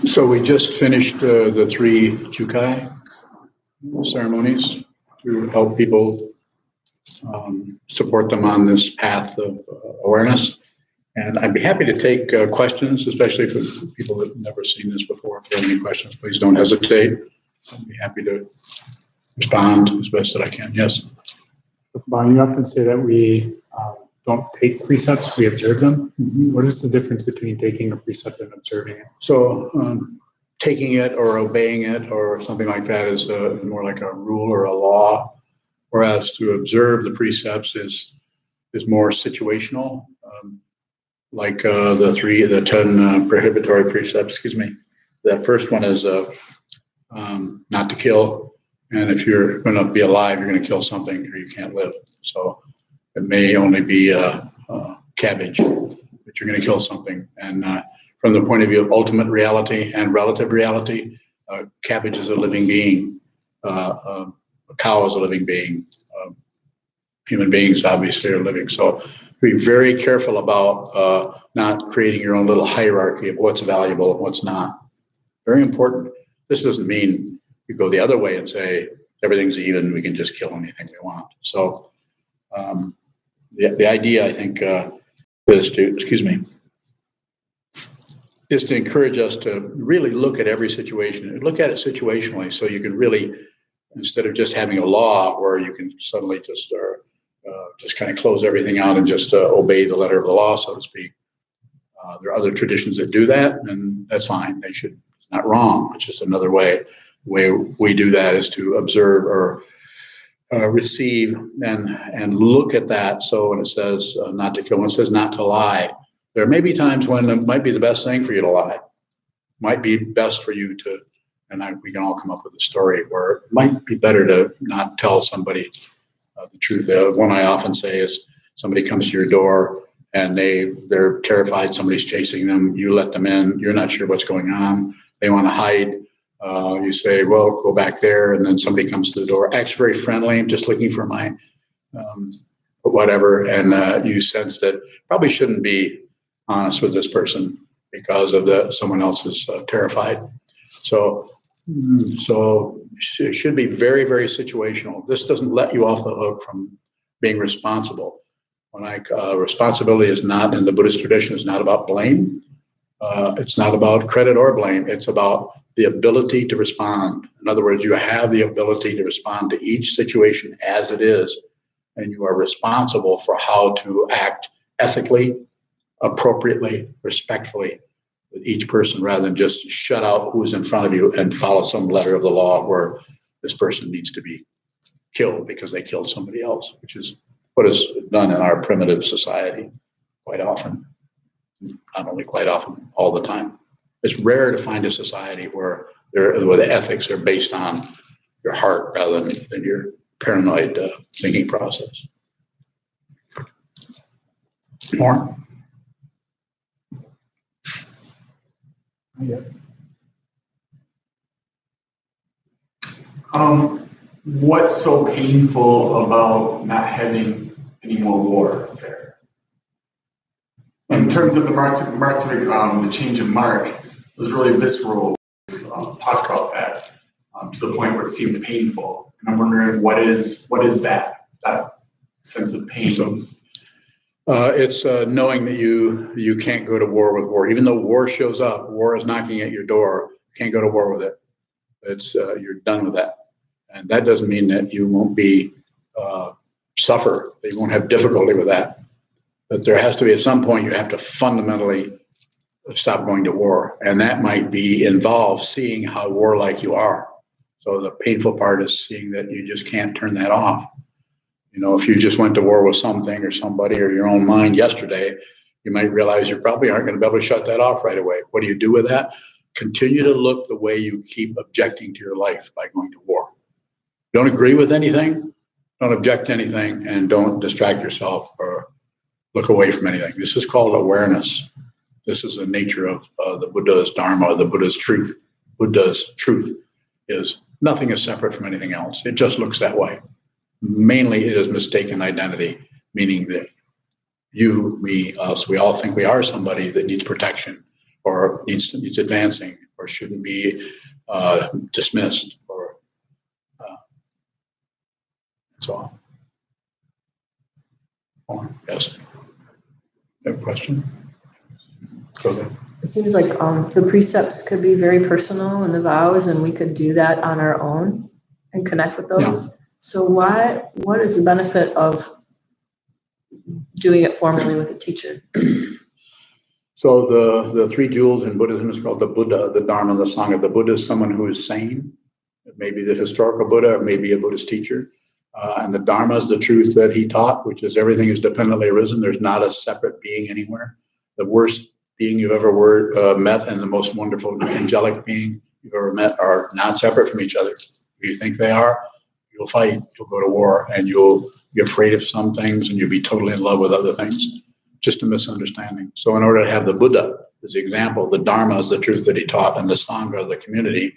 So we just finished the 3 Jukai ceremonies to help people support them on this path of awareness. And I'd be happy to take questions, especially for people that have never seen this before. If you have any questions, please don't hesitate. I'd be happy to respond as best that I can. Yes? Bob, you often say that we don't take precepts, we observe them. Mm-hmm. What is the difference between taking a precept and observing it? So taking it or obeying it or something like that is more like a rule or a law, whereas to observe the precepts is more situational. Like the 10 prohibitory precepts, The first one is not to kill. And if you're going to be alive, you're going to kill something or you can't live. So it may only be cabbage, but you're going to kill something. And from the point of view of ultimate reality and relative reality, cabbage is a living being. A cow is a living being. Human beings obviously are living. So be very careful about not creating your own little hierarchy of what's valuable and what's not. Very important. This doesn't mean you go the other way and say everything's even, we can just kill anything we want. So the idea, I think, is to encourage us to really look at every situation, look at it situationally, so you can really, instead of just having a law where you can suddenly just kind of close everything out and just obey the letter of the law, so to speak. There are other traditions that do that, and that's fine. It's not wrong. It's just another way. The way we do that is to observe or receive and look at that. So when it says not to kill, when it says not to lie, there may be times when it might be the best thing for you to lie. Might be best for you to, we can all come up with a story where it might be better to not tell somebody the truth. One I often say is somebody comes to your door and they're terrified, somebody's chasing them, you let them in, you're not sure what's going on, they want to hide. You say, well, go back there, and then somebody comes to the door, acts very friendly, I'm just looking for my whatever, and you sense that probably shouldn't be honest with this person because of someone else is terrified. So it should be very, very situational. This doesn't let you off the hook from being responsible. Responsibility is not, in the Buddhist tradition, is not about blame. It's not about credit or blame. It's about the ability to respond. In other words, you have the ability to respond to each situation as it is, and you are responsible for how to act ethically, appropriately, respectfully with each person, rather than just shut out who's in front of you and follow some letter of the law where this person needs to be killed because they killed somebody else, which is what is done in our primitive society quite often. Not only quite often, all the time. It's rare to find a society where the ethics are based on your heart rather than your paranoid thinking process. More? Yeah. What's so painful about not having any more war there? In terms of the change of mark, it was really visceral. Talk about that to the point where it seemed painful. And I'm wondering what is that sense of pain? So, it's knowing that you can't go to war with war, even though war shows up. War is knocking at your door. You can't go to war with it. It's you're done with that, and that doesn't mean that you won't be suffer. That you won't have difficulty with that. But there has to be, at some point, you have to fundamentally stop going to war. And that might involve seeing how warlike you are. So the painful part is seeing that you just can't turn that off. If you just went to war with something or somebody or your own mind yesterday, you might realize you probably aren't going to be able to shut that off right away. What do you do with that? Continue to look the way you keep objecting to your life by going to war. Don't agree with anything, don't object to anything, and don't distract yourself or look away from anything. This is called awareness. This is the nature of the Buddha's dharma, the Buddha's truth. Buddha's truth is nothing is separate from anything else. It just looks that way. Mainly it is mistaken identity, meaning that you, me, us, we all think we are somebody that needs protection or needs advancing, or shouldn't be dismissed, or so on. Yes. You have a question? Go ahead. It seems like the precepts could be very personal and the vows, and we could do that on our own and connect with those. Yeah. So what is the benefit of doing it formally with a teacher? So the three jewels in Buddhism is called the Buddha, the Dharma, the Sangha. The Buddha is someone who is sane. It may be the historical Buddha, it may be a Buddhist teacher. And the Dharma is the truth that he taught, which is everything is dependently arisen. There's not a separate being anywhere. The worst being you've ever met and the most wonderful angelic being you've ever met are not separate from each other. If you think they are, you'll fight, you'll go to war, and you'll be afraid of some things and you'll be totally in love with other things. Just a misunderstanding. So in order to have the Buddha as the example, the Dharma is the truth that he taught, and the Sangha, the community,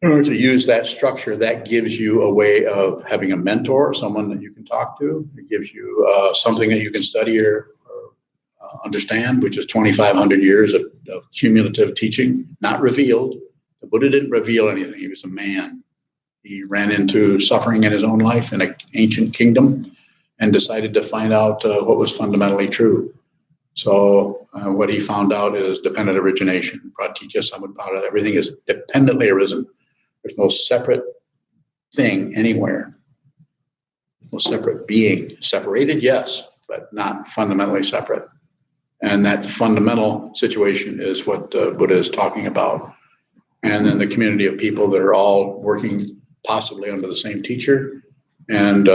in order to use that structure, that gives you a way of having a mentor, someone that you can talk to. It gives you something that you can study or understand, which is 2,500 years of cumulative teaching, not revealed. The Buddha didn't reveal anything. He was a man. He ran into suffering in his own life in an ancient kingdom and decided to find out what was fundamentally true. So what he found out is dependent origination. Pratitya samutpada. Everything is dependently arisen. There's no separate thing anywhere. No separate being. Separated, yes, but not fundamentally separate. And that fundamental situation is what Buddha is talking about. And then the community of people that are all working possibly under the same teacher and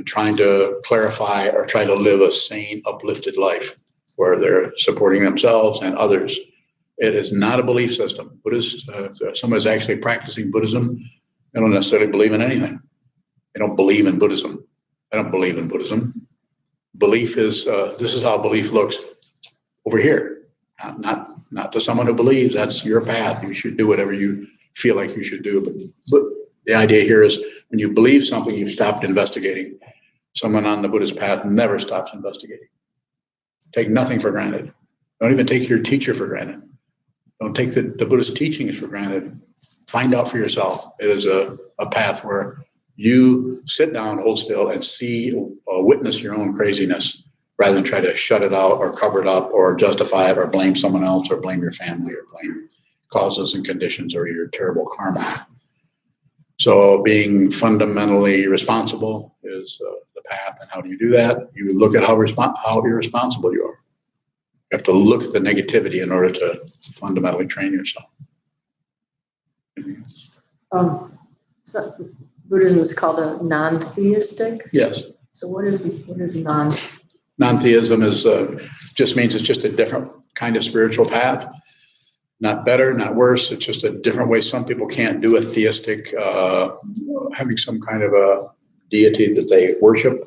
trying to clarify or try to live a sane, uplifted life where they're supporting themselves and others. It is not a belief system. Buddhist, if someone is actually practicing Buddhism, they don't necessarily believe in anything. They don't believe in Buddhism. I don't believe in Buddhism. Belief is, this is how belief looks over here. Not to someone who believes. That's your path. You should do whatever you feel like you should do. But the idea here is when you believe something, you've stopped investigating. Someone on the Buddhist path never stops investigating. Take nothing for granted. Don't even take your teacher for granted. Don't take the Buddhist teachings for granted. Find out for yourself. It is a path where you sit down, hold still, and see, witness your own craziness rather than try to shut it out or cover it up or justify it or blame someone else or blame your family or blame causes and conditions or your terrible karma. So being fundamentally responsible is the path. And how do you do that? You look at how irresponsible you are. You have to look at the negativity in order to fundamentally train yourself. So Buddhism is called a non-theistic? Yes. So what is non? Non-theism is just means it's just a different kind of spiritual path. Not better, not worse. It's just a different way. Some people can't do a theistic, having some kind of a deity that they worship.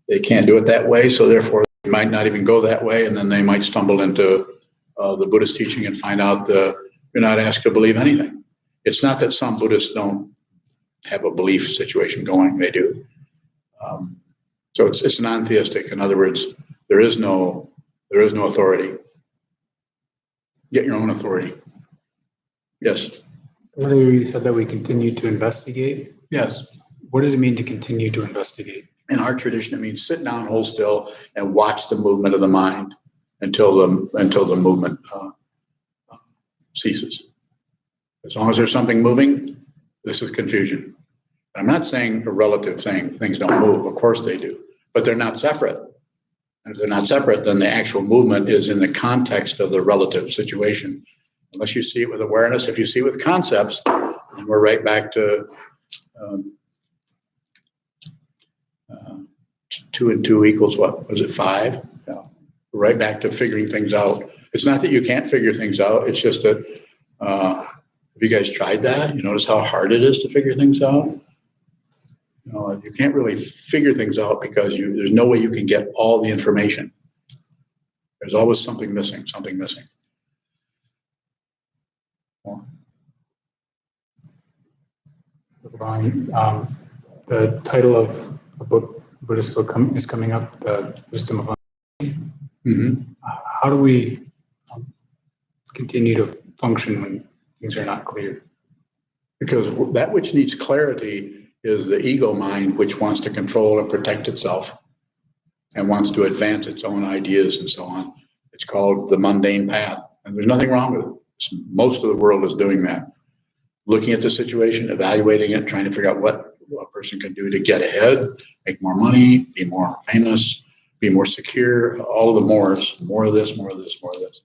They can't do it that way, so therefore they might not even go that way, and then they might stumble into the Buddhist teaching and find out you're not asked to believe anything. It's not that some Buddhists don't have a belief situation going; they do. So it's non-theistic. In other words, there is no authority. Get your own authority. Yes. Earlier you said that we continue to investigate. Yes. What does it mean to continue to investigate? In our tradition, it means sit down, hold still, and watch the movement of the mind until the movement ceases. As long as there's something moving, this is confusion. I'm not saying a relative saying things don't move. Of course they do, but they're not separate. And if they're not separate, then the actual movement is in the context of the relative situation. Unless you see it with awareness, if you see it with concepts, then we're right back to 2 and 2 equals what? Was it 5? Yeah. We're right back to figuring things out. It's not that you can't figure things out. It's just that, have you guys tried that? You notice how hard it is to figure things out? You can't really figure things out because there's no way you can get all the information. There's always something missing. So, the title of a book, Buddhist book is coming up, The Wisdom of Understanding. Mm-hmm. How do we continue to function when things are not clear? Because that which needs clarity is the ego mind, which wants to control and protect itself and wants to advance its own ideas and so on. It's called the mundane path, and there's nothing wrong with it. Most of the world is doing that. Looking at the situation, evaluating it, trying to figure out what a person can do to get ahead, make more money, be more famous, be more secure, all of the mores, more of this, more of this, more of this.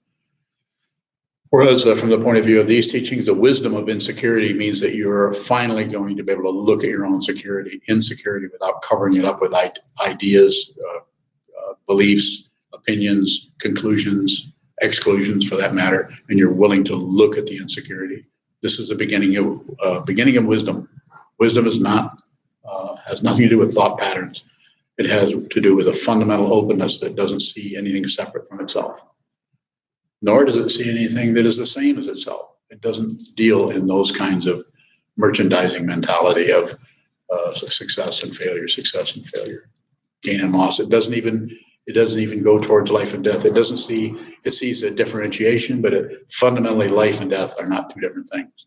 Whereas from the point of view of these teachings, the wisdom of insecurity means that you're finally going to be able to look at your own insecurity without covering it up with ideas, beliefs, opinions, conclusions, exclusions for that matter, and you're willing to look at the insecurity. This is the beginning of wisdom. Wisdom is not has nothing to do with thought patterns. It has to do with a fundamental openness that doesn't see anything separate from itself. Nor does it see anything that is the same as itself. It doesn't deal in those kinds of merchandising mentality of success and failure, gain and loss. It doesn't even go towards life and death. It sees a differentiation, but fundamentally life and death are not two different things.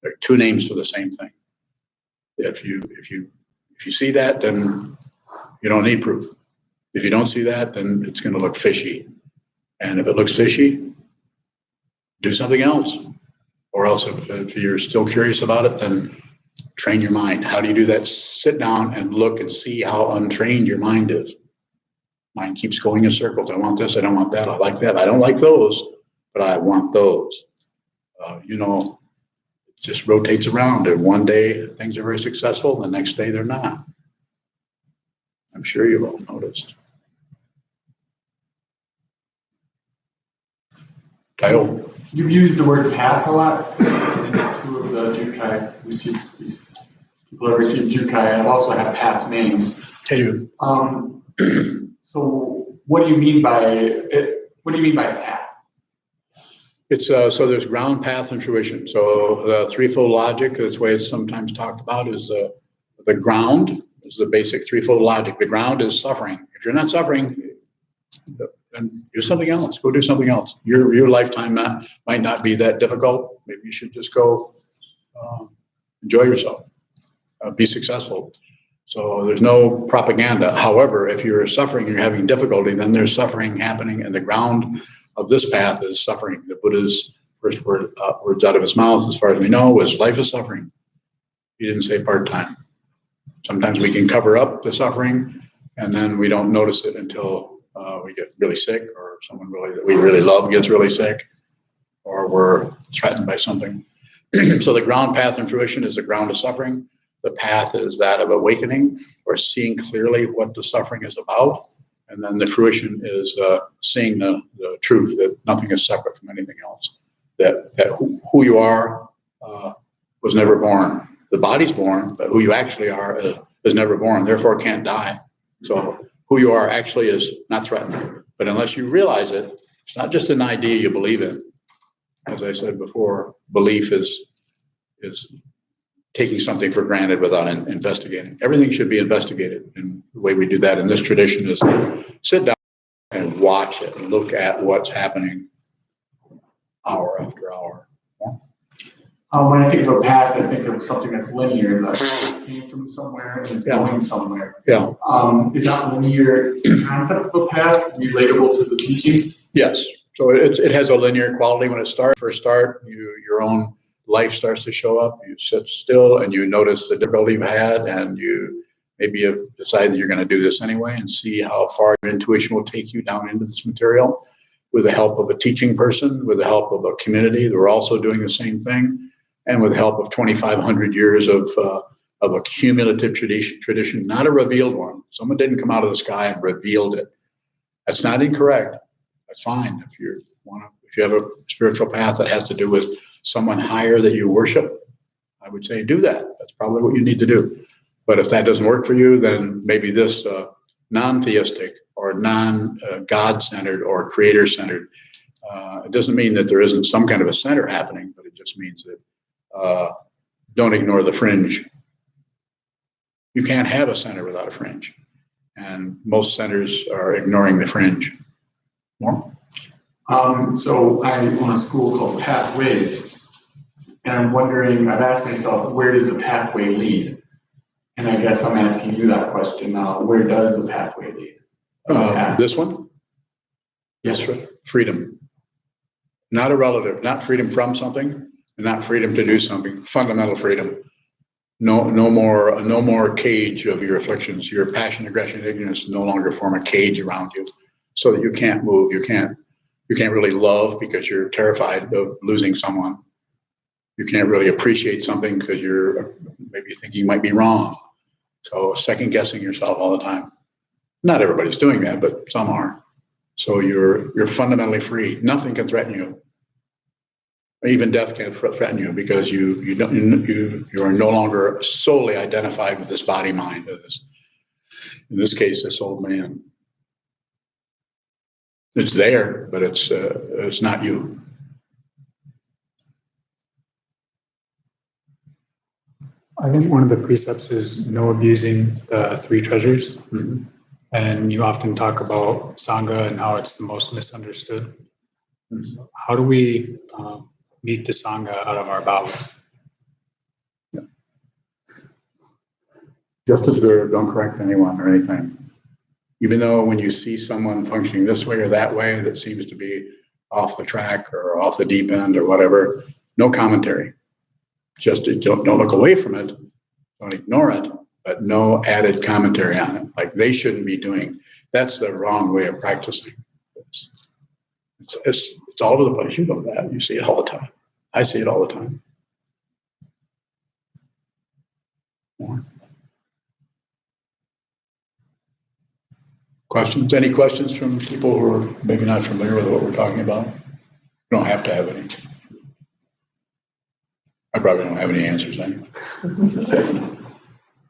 They're two names for the same thing. If you see that, then you don't need proof. If you don't see that, then it's going to look fishy. And if it looks fishy, do something else. Or else if you're still curious about it, then train your mind. How do you do that? Sit down and look and see how untrained your mind is. Mind keeps going in circles. I want this, I don't want that, I like that. I don't like those, but I want those. It just rotates around. And one day things are very successful, the next day they're not. I'm sure you've all noticed. Title. You've used the word path a lot in two of the Jukai. People have received Jukai and also have path names. I do. So what do you mean by it? What do you mean by path? It's so there's ground, path, and fruition. So the threefold logic, that's the way it's sometimes talked about, is the ground is the basic threefold logic. The ground is suffering. If you're not suffering, then do something else. Go do something else. Your lifetime might not be that difficult. Maybe you should just go enjoy yourself, be successful. So there's no propaganda. However, if you're suffering and you're having difficulty, then there's suffering happening, and the ground of this path is suffering. The Buddha's first words out of his mouth, as far as we know, was life is suffering. He didn't say part-time. Sometimes we can cover up the suffering, and then we don't notice it until we get really sick, or someone that we really love gets really sick, or we're threatened by something. So the ground, path, and fruition is the ground of suffering. The path is that of awakening, or seeing clearly what the suffering is about. And then the fruition is seeing the truth that nothing is separate from anything else. That who you are was never born. The body's born, but who you actually are is never born, therefore can't die. So who you are actually is not threatened. But unless you realize it, it's not just an idea you believe in. As I said before, belief is taking something for granted without investigating. Everything should be investigated. And the way we do that in this tradition is sit down and watch it and look at what's happening hour after hour. When I think of a path, I think of something that's linear, that came from somewhere and it's going somewhere. Yeah. Is that linear concept of a path relatable to the teaching? Yes. So it has a linear quality when it starts. First start, your own life starts to show up. You sit still and you notice the difficulty you've had, and you maybe have decided that you're going to do this anyway, and see how far your intuition will take you down into this material with the help of a teaching person, with the help of a community that are also doing the same thing, and with the help of 2,500 years of a cumulative tradition, not a revealed one. Someone didn't come out of the sky and revealed it. That's not incorrect. That's fine. If you have a spiritual path that has to do with someone higher that you worship, I would say do that. That's probably what you need to do. But if that doesn't work for you, then maybe this non-theistic or non-God-centered or creator-centered. It doesn't mean that there isn't some kind of a center happening, but it just means that don't ignore the fringe. You can't have a center without a fringe. And most centers are ignoring the fringe. More? So I own a school called Pathways, and I'm wondering, I've asked myself, where does the pathway lead? And I guess I'm asking you that question now, where does the pathway lead? This one? Yes, freedom. Not a relative, not freedom from something, and not freedom to do something, fundamental freedom. No more cage of your afflictions. Your passion, aggression, ignorance no longer form a cage around you, so that you can't move. You can't really love because you're terrified of losing someone. You can't really appreciate something because you're maybe thinking you might be wrong. So second guessing yourself all the time. Not everybody's doing that, but some are. So you're fundamentally free. Nothing can threaten you. Even death can't threaten you because you are no longer solely identified with this body mind. In this case, this old man. It's there, but it's not you. I think one of the precepts is no abusing the three treasures. Mm-hmm. And you often talk about Sangha and how it's the most misunderstood. Mm-hmm. How do we meet the Sangha out of our vows? Yeah. Just observe, don't correct anyone or anything. Even though when you see someone functioning this way or that way that seems to be off the track or off the deep end or whatever, no commentary. Just don't look away from it, don't ignore it, but no added commentary on it. Like they shouldn't be doing. That's the wrong way of practicing. It's all over the place. You know that. You see it all the time. I see it all the time. More. Questions? Any questions from people who are maybe not familiar with what we're talking about? You don't have to have any. I probably don't have any answers anyway.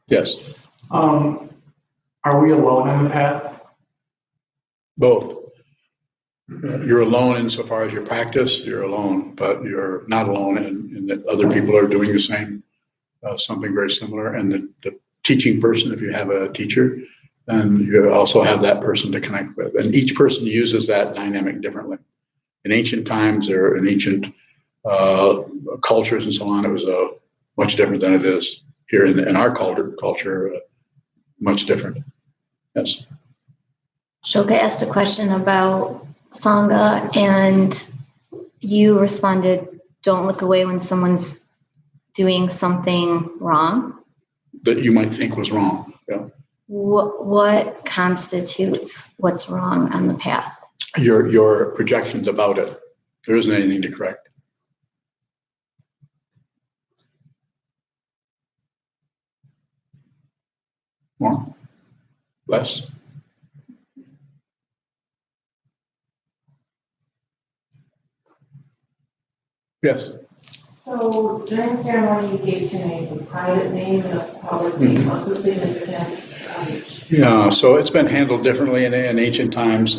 Yes. Are we alone on the path? Both. You're alone insofar as your practice, you're alone, but you're not alone in that other people are doing the same, something very similar. And the teaching person, if you have a teacher, then you also have that person to connect with. And each person uses that dynamic differently. In ancient times or in ancient cultures and so on, it was much different than it is here in our culture, much different. Yes. Shoka asked a question about Sangha, and you responded, don't look away when someone's doing something wrong. That you might think was wrong. Yeah. What constitutes what's wrong on the path? Your projections about it. There isn't anything to correct. More? Less? Yes. So during the ceremony, you gave two names, a private name and a public name. What's the significance of each? Yeah, so it's been handled differently in ancient times.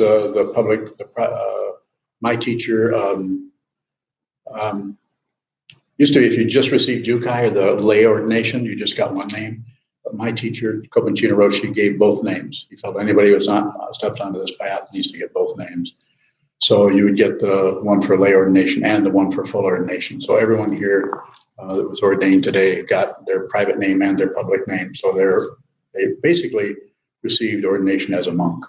My teacher used to be, if you just received Jukai or the lay ordination, you just got one name. But my teacher, Kobanchina Roshi, gave both names. He felt anybody who steps onto this path needs to get both names. So you would get the one for lay ordination and the one for full ordination. So everyone here that was ordained today got their private name and their public name. So they basically received ordination as a monk.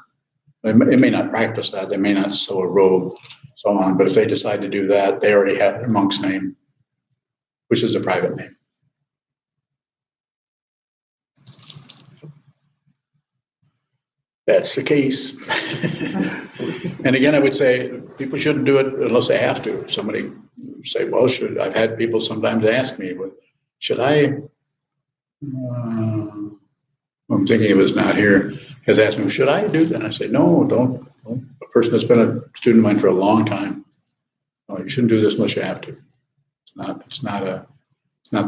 They may not practice that. They may not sew a robe, so on. But if they decide to do that, they already have their monk's name, which is a private name. That's the case. And again, I would say people shouldn't do it unless they have to. Somebody say, well, I've had people sometimes ask me, well, should I, I'm thinking of it's not here, has asked me, should I do that? And I say, no, don't. A person that's been a student of mine for a long time, no, you shouldn't do this unless you have to. It's not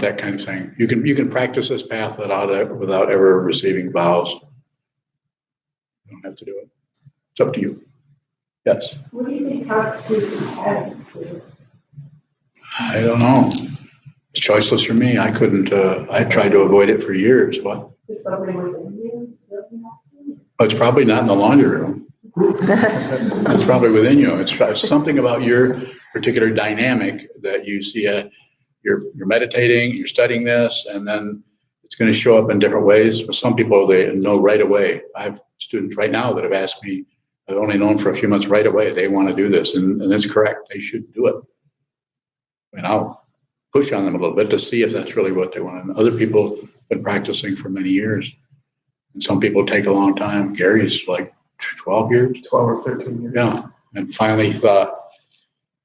that kind of thing. You can practice this path without ever receiving vows. You don't have to do it. It's up to you. Yes. What do you think constitutes a path? I don't know. It's choiceless for me. I couldn't. I tried to avoid it for years. What? Just something within you? Oh, it's probably not in the laundry room. It's probably within you. It's something about your particular dynamic that you see. You're meditating, you're studying this, and then it's going to show up in different ways. For some people, they know right away. I have students right now that have asked me, I've only known for a few months, right away they want to do this, and that's correct. They should do it. And I'll push on them a little bit to see if that's really what they want. And other people have been practicing for many years. And some people take a long time. Gary's like 12 years. 12 or 13 years. Yeah. And finally thought,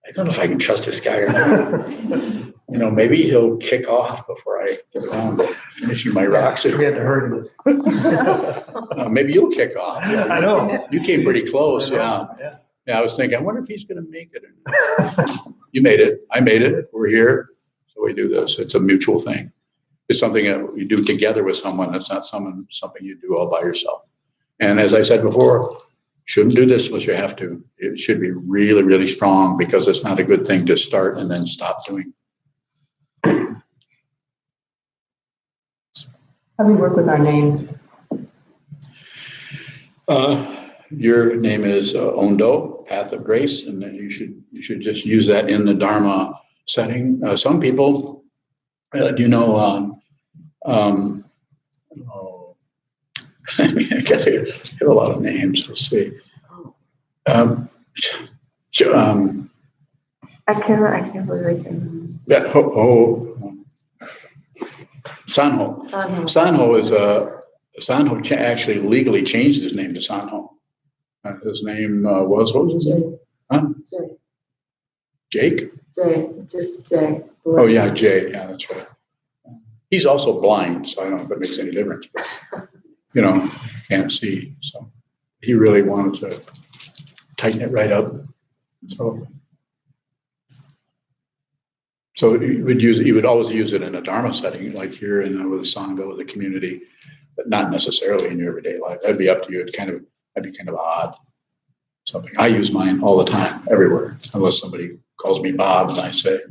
I don't know if I can trust this guy or not. Maybe he'll kick off before I get around to finishing my rocks. We had to hurry this. Maybe you'll kick off. Yeah, I know. You came pretty close. Yeah. I was thinking, I wonder if he's going to make it. You made it. I made it. We're here. So we do this. It's a mutual thing. It's something that you do together with someone. It's not something you do all by yourself. And as I said before, shouldn't do this unless you have to. It should be really, really strong because it's not a good thing to start and then stop doing. How do we work with our names? Your name is Ondo, Path of Grace, and then you should just use that in the Dharma setting. Some people, I get a lot of names. Let's see. I can't believe I can. Sanho. Sanho is Sanho actually legally changed his name to Sanho. His name was, what was his name? Huh? Jake? Just Jay. Oh yeah, Jay. Yeah, that's right. He's also blind, so I don't know if it makes any difference. But, can't see. So he really wanted to tighten it right up. So you would always use it in a Dharma setting, like here in with a Sangha, with a community, but not necessarily in your everyday life. That'd be up to you. That'd be kind of odd. Something I use mine all the time, everywhere, unless somebody calls me Bob and I say,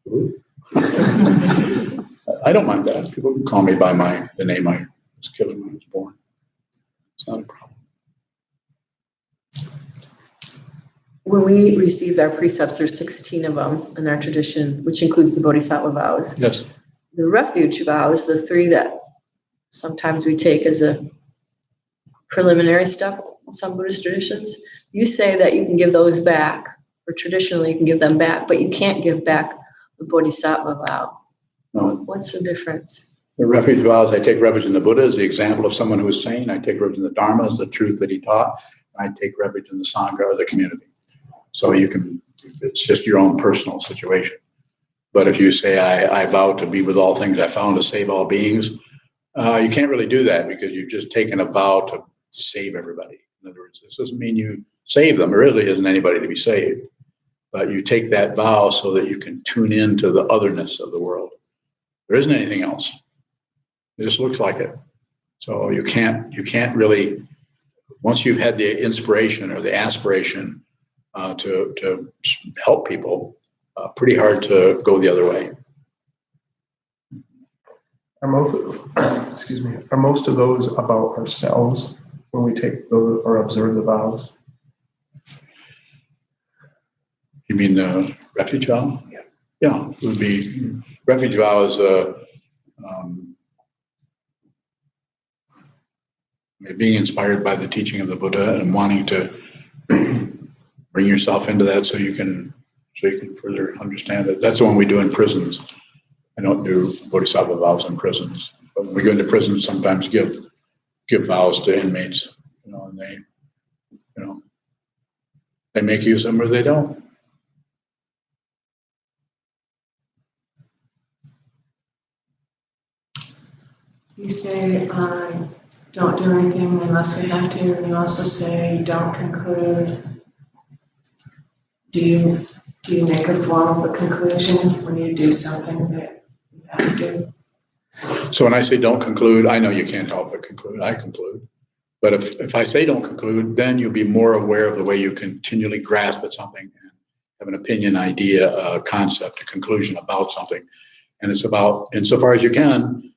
ooh. I don't mind that. People can call me by the name I was given when I was born. It's not a problem. When we received our precepts, there's 16 of them in our tradition, which includes the Bodhisattva vows. Yes. The refuge vows, the 3 that sometimes we take as a preliminary step in some Buddhist traditions, you say that you can give those back, or traditionally you can give them back, but you can't give back the Bodhisattva vow. No. What's the difference? The refuge vows, I take refuge in the Buddha as the example of someone who is sane. I take refuge in the Dharma as the truth that he taught. And I take refuge in the Sangha or the community. So it's just your own personal situation. But if you say, I vow to be with all things I found to save all beings, you can't really do that because you've just taken a vow to save everybody. In other words, this doesn't mean you save them. There really isn't anybody to be saved. But you take that vow so that you can tune into the otherness of the world. There isn't anything else. It just looks like it. So you can't really, once you've had the inspiration or the aspiration to help people, pretty hard to go the other way. Are most of those about ourselves when we take those or observe the vows? You mean the refuge vow? Yeah. Yeah, it would be refuge vow is being inspired by the teaching of the Buddha and wanting to bring yourself into that so you can further understand it. That's the one we do in prisons. I don't do bodhisattva vows in prisons, but when we go into prisons, sometimes give vows to inmates, and they make use of them or they don't. You say, don't do anything unless we have to, and you also say, don't conclude. Do you make a form of a conclusion when you do something that you have to do? So when I say don't conclude, I know you can't help but conclude. I conclude. But if I say don't conclude, then you'll be more aware of the way you continually grasp at something and have an opinion, idea, a concept, a conclusion about something. And it's about, insofar as you can,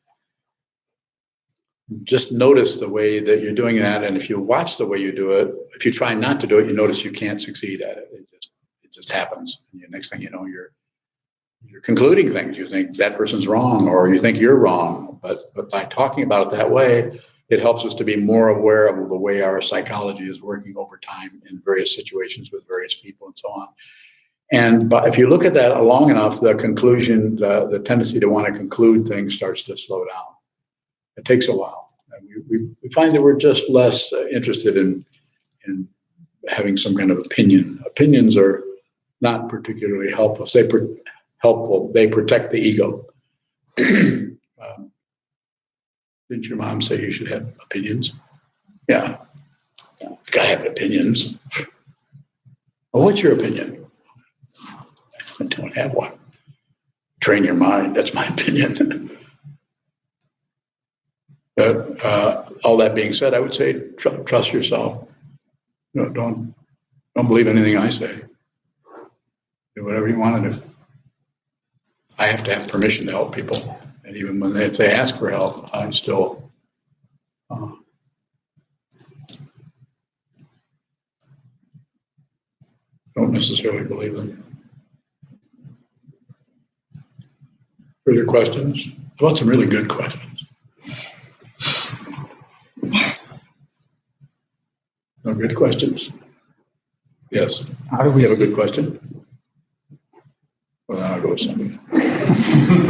just notice the way that you're doing that. And if you watch the way you do it, if you try not to do it, you notice you can't succeed at it. It just happens. And the next thing you know, you're concluding things. You think that person's wrong, or you think you're wrong. But by talking about it that way, it helps us to be more aware of the way our psychology is working over time in various situations with various people and so on. And if you look at that long enough, the conclusion, the tendency to want to conclude things starts to slow down. It takes a while. And we find that we're just less interested in having some kind of opinion. Opinions are not particularly helpful. They protect the ego. Didn't your mom say you should have opinions? Yeah. You gotta have opinions. Well, what's your opinion? I don't have one. Train your mind. That's my opinion. But all that being said, I would say trust yourself. Don't believe anything I say. Do whatever you want to do. I have to have permission to help people, and even when they ask for help, I still don't necessarily believe them. Further questions? How about some really good questions? No good questions? Yes. How do we have a good question? Well, I'll go with somebody.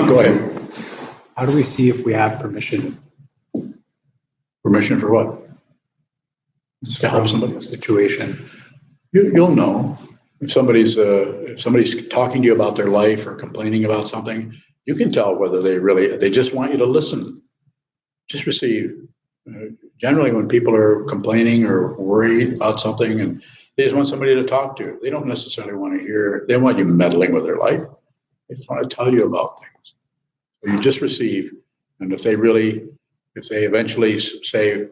Go ahead. How do we see if we have permission? Permission for what? Just to help from somebody? a situation. You'll know if somebody's talking to you about their life or complaining about something. You can tell whether they just want you to listen. Just receive. Generally, when people are complaining or worried about something, and they just want somebody to talk to, they don't necessarily want to hear. They don't want you meddling with their life. They just want to tell you about things. So you just receive, and if they eventually say,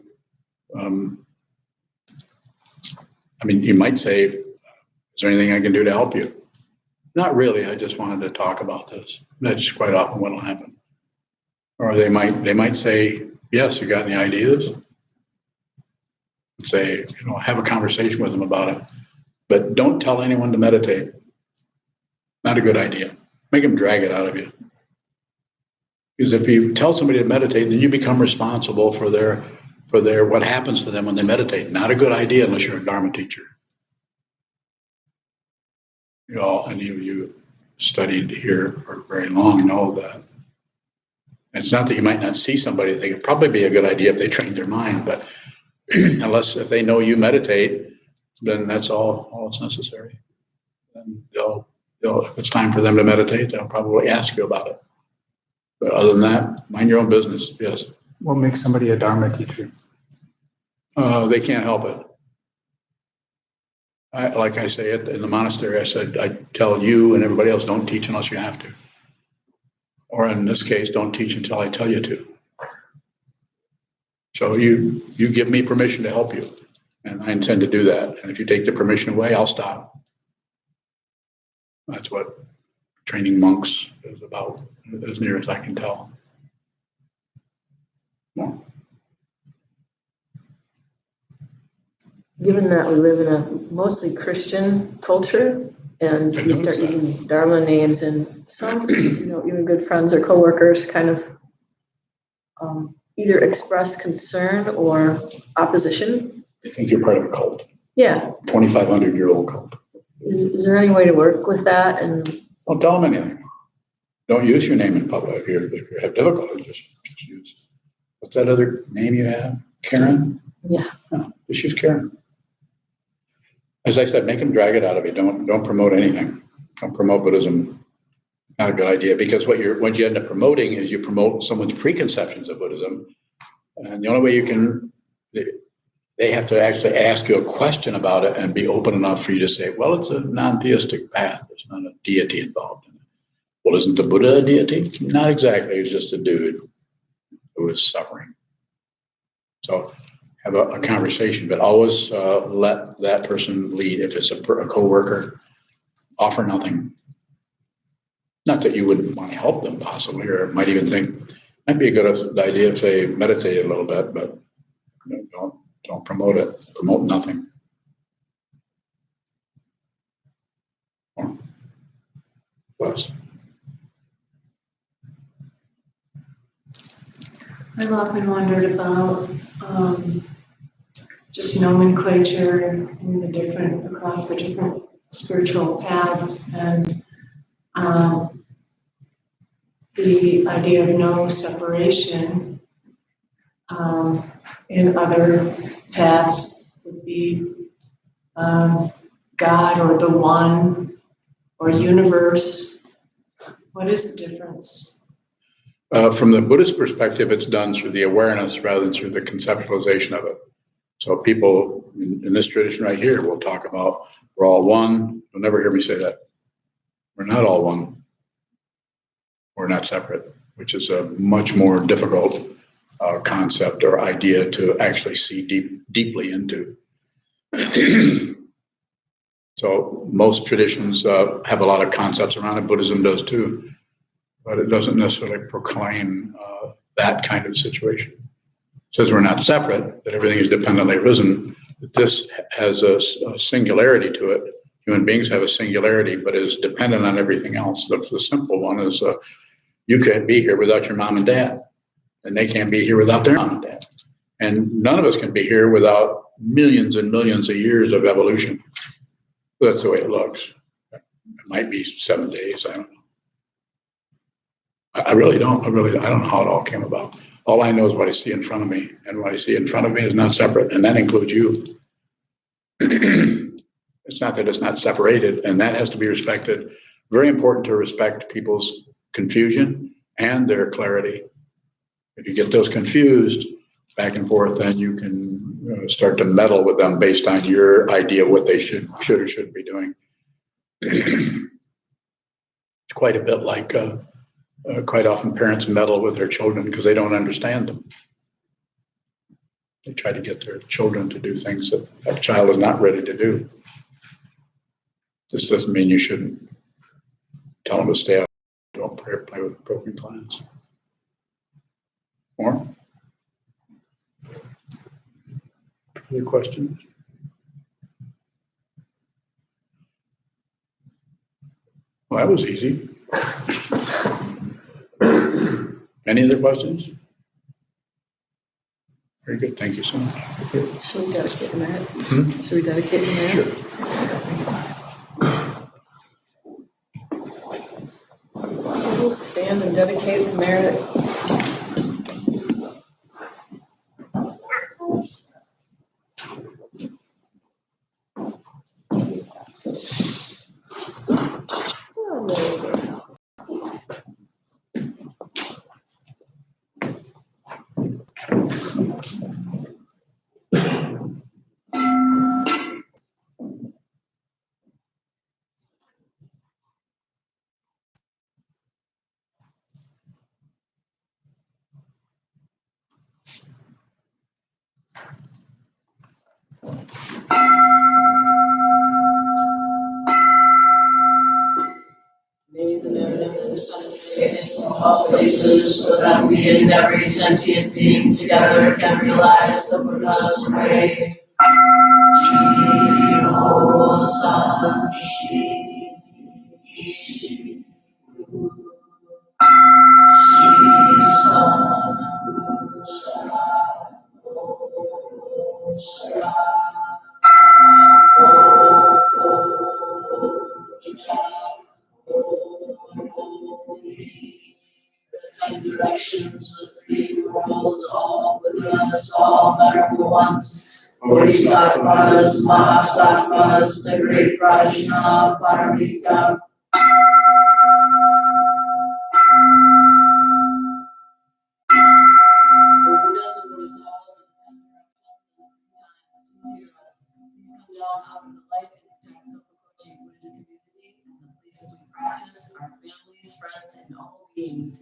you might say, "Is there anything I can do to help you?" Not really. I just wanted to talk about this. That's quite often what will happen. Or they might say, "Yes, you got any ideas?" Say, have a conversation with them about it, but don't tell anyone to meditate. Not a good idea. Make them drag it out of you. Because if you tell somebody to meditate, then you become responsible for their what happens to them when they meditate. Not a good idea unless you're a Dharma teacher. Any of you studied here for very long know that. And it's not that you might not see somebody. They could probably be a good idea if they trained their mind, but if they know you meditate, then that's all it's necessary. And if it's time for them to meditate, they'll probably ask you about it. But other than that, mind your own business. Yes. What makes somebody a Dharma teacher? They can't help it. Like I say in the monastery, I said, I tell you and everybody else, don't teach unless you have to. Or in this case, don't teach until I tell you to. So you give me permission to help you, and I intend to do that. And if you take the permission away, I'll stop. That's what training monks is about, as near as I can tell. Yeah. Given that we live in a mostly Christian culture, and we start using Dharma names, and some, even good friends or coworkers kind of either express concern or opposition. I think you're part of a cult. Yeah. 2,500-year-old cult. Is there any way to work with that? And don't tell them anything. Don't use your name in public. If you have difficulty, just use. What's that other name you have? Karen? Yeah. No, just use Karen. As I said, make them drag it out of you. Don't promote anything. Don't promote Buddhism. Not a good idea, because what you end up promoting is you promote someone's preconceptions of Buddhism, and the only way you can, they have to actually ask you a question about it and be open enough for you to say, well, it's a non-theistic path. There's not a deity involved in it. Well, isn't the Buddha a deity? Not exactly. He's just a dude who is suffering. So have a conversation, but always let that person lead. If it's a coworker, offer nothing. Not that you wouldn't want to help them possibly, or might even think Might be a good idea if they meditate a little bit, but don't promote it. Promote nothing. Plus. I've often wondered about just nomenclature in the different, across the different spiritual paths, and the idea of no separation in other paths would be God or the One or universe. What is the difference? From the Buddhist perspective, it's done through the awareness rather than through the conceptualization of it. So people in this tradition right here will talk about we're all one. You'll never hear me say that. We're not all one. We're not separate, which is a much more difficult concept or idea to actually see deeply into. So most traditions have a lot of concepts around it. Buddhism does too, but it doesn't necessarily proclaim that kind of situation. It says we're not separate, that everything is dependently arisen, but this has a singularity to it. Human beings have a singularity, but is dependent on everything else. The simple one is you can't be here without your mom and dad, and they can't be here without their mom and dad. And none of us can be here without millions and millions of years of evolution. That's the way it looks. It might be 7 days. I don't know. I really don't. I don't know how it all came about. All I know is what I see in front of me, and what I see in front of me is not separate, and that includes you. It's not that it's not separated, and that has to be respected. Very important to respect people's confusion and their clarity. If you get those confused back and forth, then you can start to meddle with them based on your idea of what they should or shouldn't be doing. It's quite a bit like quite often parents meddle with their children because they don't understand them. They try to get their children to do things that that child is not ready to do. This doesn't mean you shouldn't tell them to stay out. Don't play with broken plans. More? Any questions? Well, that was easy. Any other questions? Very good. Thank you so much. Should we dedicate the merit? Hmm? Should we dedicate the merit? Sure. So we'll stand and dedicate the merit. Oh, there we go. May the merit of this penetrate into all places, so that we and every sentient being together can realize the Buddha's way. Directions, the three worlds, all Buddhas, all venerable ones, Bodhisattvas, Mahasattvas, the great Prajna, Paramita. Buddhas and Bodhisattvas please come down out of the light and protect SokukoJi Buddhist community and the places we practice, our families, friends, and all beings.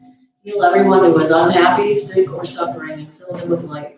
Heal everyone who is unhappy, sick, or suffering, and fill them with light.